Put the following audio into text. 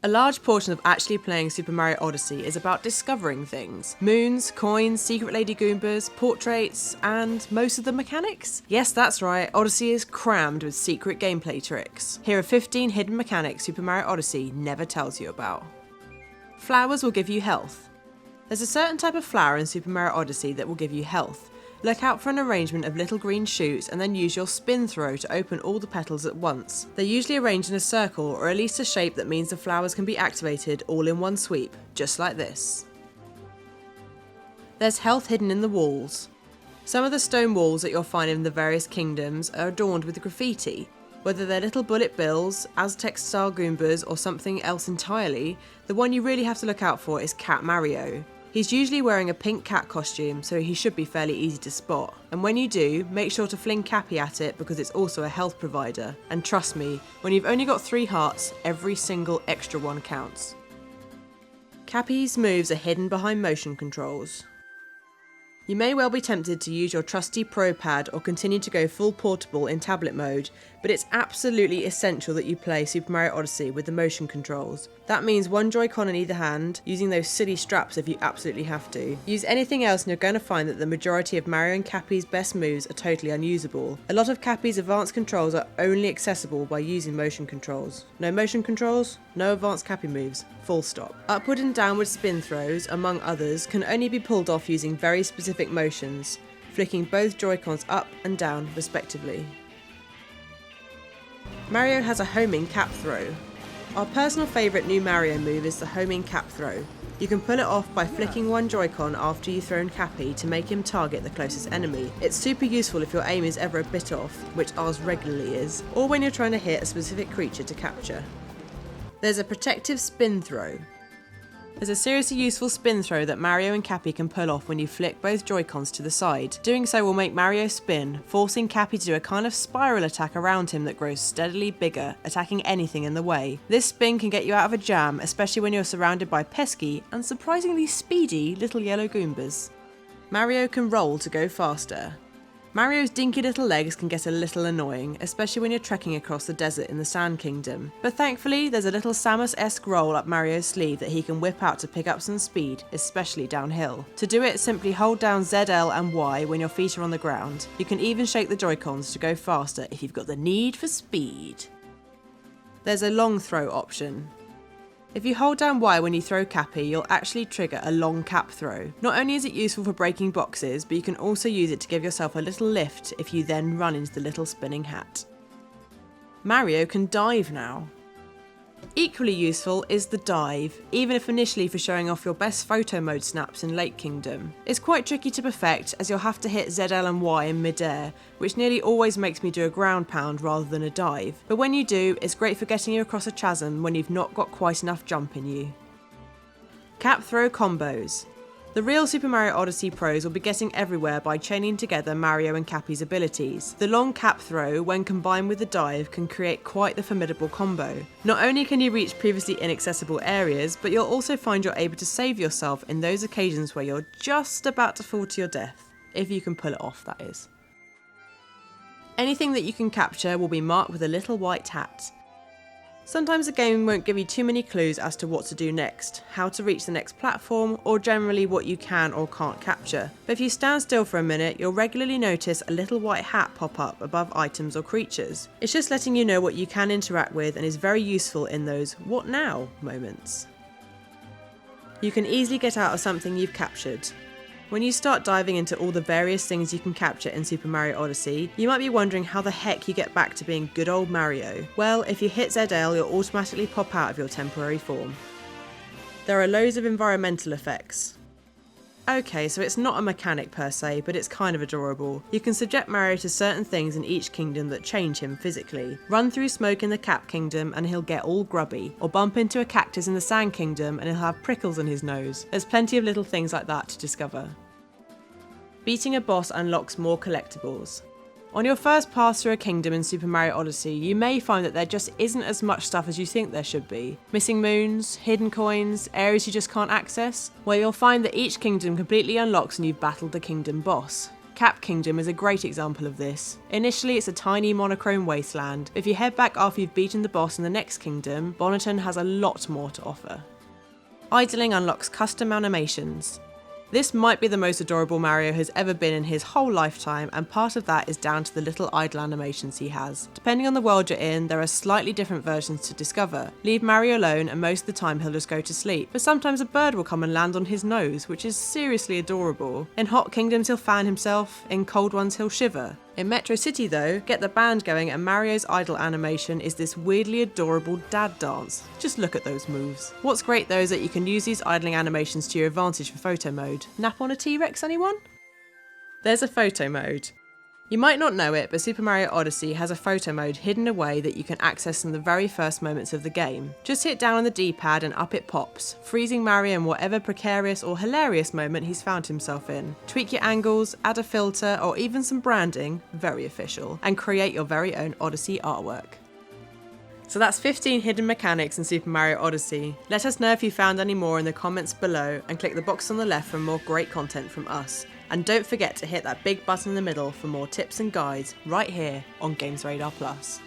A large portion of actually playing Super Mario Odyssey is about discovering things. Moons, coins, secret Lady Goombas, portraits, and most of the mechanics? Yes, that's right, Odyssey is crammed with secret gameplay tricks. Here are 15 hidden mechanics Super Mario Odyssey never tells you about. Flowers will give you health. There's a certain type of flower in Super Mario Odyssey that will give you health. Look out for an arrangement of little green shoots and then use your spin throw to open all the petals at once. They're usually arranged in a circle or at least a shape that means the flowers can be activated all in one sweep, just like this. There's health hidden in the walls. Some of the stone walls that you'll find in the various kingdoms are adorned with graffiti. Whether they're little bullet bills, Aztec-style Goombas or something else entirely, the one you really have to look out for is Cat Mario. He's usually wearing a pink cat costume, so he should be fairly easy to spot. And when you do, make sure to fling Cappy at it because it's also a health provider. And trust me, when you've only got 3 hearts, every single extra one counts. Cappy's moves are hidden behind motion controls. You may well be tempted to use your trusty Pro Pad or continue to go full portable in tablet mode, but it's absolutely essential that you play Super Mario Odyssey with the motion controls. That means one Joy-Con in either hand, using those silly straps if you absolutely have to. Use anything else and you're going to find that the majority of Mario and Cappy's best moves are totally unusable. A lot of Cappy's advanced controls are only accessible by using motion controls. No motion controls, no advanced Cappy moves. Full stop. Upward and downward spin throws, among others, can only be pulled off using very specific motions, flicking both Joy-Cons up and down respectively. Mario has a homing cap throw. Our personal favourite new Mario move is the homing cap throw. You can pull it off by flicking one Joy-Con after you've thrown Cappy to make him target the closest enemy. It's super useful if your aim is ever a bit off, which ours regularly is, or when you're trying to hit a specific creature to capture. There's a protective spin throw. There's a seriously useful spin throw that Mario and Cappy can pull off when you flick both Joy-Cons to the side. Doing so will make Mario spin, forcing Cappy to do a kind of spiral attack around him that grows steadily bigger, attacking anything in the way. This spin can get you out of a jam, especially when you're surrounded by pesky and surprisingly speedy little yellow Goombas. Mario can roll to go faster. Mario's dinky little legs can get a little annoying, especially when you're trekking across the desert in the Sand Kingdom. But thankfully, there's a little Samus-esque roll up Mario's sleeve that he can whip out to pick up some speed, especially downhill. To do it, simply hold down ZL and Y when your feet are on the ground. You can even shake the Joy-Cons to go faster if you've got the need for speed. There's a long throw option. If you hold down Y when you throw Cappy, you'll actually trigger a long cap throw. Not only is it useful for breaking boxes, but you can also use it to give yourself a little lift if you then run into the little spinning hat. Mario can dive now. Equally useful is the dive, even if initially for showing off your best photo mode snaps in Lake Kingdom. It's quite tricky to perfect as you'll have to hit ZL and Y in mid-air, which nearly always makes me do a ground pound rather than a dive. But when you do, it's great for getting you across a chasm when you've not got quite enough jump in you. Cap throw combos. The real Super Mario Odyssey pros will be getting everywhere by chaining together Mario and Cappy's abilities. The long cap throw, when combined with the dive, can create quite the formidable combo. Not only can you reach previously inaccessible areas, but you'll also find you're able to save yourself in those occasions where you're just about to fall to your death. If you can pull it off, that is. Anything that you can capture will be marked with a little white hat. Sometimes a game won't give you too many clues as to what to do next, how to reach the next platform, or generally what you can or can't capture. But if you stand still for a minute, you'll regularly notice a little white hat pop up above items or creatures. It's just letting you know what you can interact with and is very useful in those "what now" moments. You can easily get out of something you've captured. When you start diving into all the various things you can capture in Super Mario Odyssey, you might be wondering how the heck you get back to being good old Mario. Well, if you hit ZL, you'll automatically pop out of your temporary form. There are loads of environmental effects. Okay, so it's not a mechanic per se, but it's kind of adorable. You can subject Mario to certain things in each kingdom that change him physically. Run through smoke in the Cap Kingdom and he'll get all grubby, or bump into a cactus in the Sand Kingdom and he'll have prickles on his nose. There's plenty of little things like that to discover. Beating a boss unlocks more collectibles. On your first pass through a kingdom in Super Mario Odyssey, you may find that there just isn't as much stuff as you think there should be. Missing moons, hidden coins, areas you just can't access. Well, you'll find that each kingdom completely unlocks when you've battled the kingdom boss. Cap Kingdom is a great example of this. Initially it's a tiny monochrome wasteland, but if you head back after you've beaten the boss in the next kingdom, Bonneton has a lot more to offer. Idling unlocks custom animations. This might be the most adorable Mario has ever been in his whole lifetime, and part of that is down to the little idle animations he has. Depending on the world you're in, there are slightly different versions to discover. Leave Mario alone and most of the time he'll just go to sleep, but sometimes a bird will come and land on his nose, which is seriously adorable. In hot kingdoms he'll fan himself, in cold ones he'll shiver. In Metro City though, get the band going and Mario's idle animation is this weirdly adorable dad dance. Just look at those moves. What's great though is that you can use these idling animations to your advantage for photo mode. Nap on a T-Rex, anyone? There's a photo mode. You might not know it, but Super Mario Odyssey has a photo mode hidden away that you can access in the very first moments of the game. Just hit down on the D-pad and up it pops, freezing Mario in whatever precarious or hilarious moment he's found himself in. Tweak your angles, add a filter or even some branding, very official, and create your very own Odyssey artwork. So that's 15 hidden mechanics in Super Mario Odyssey. Let us know if you found any more in the comments below and click the box on the left for more great content from us. And don't forget to hit that big button in the middle for more tips and guides right here on Games Radar Plus.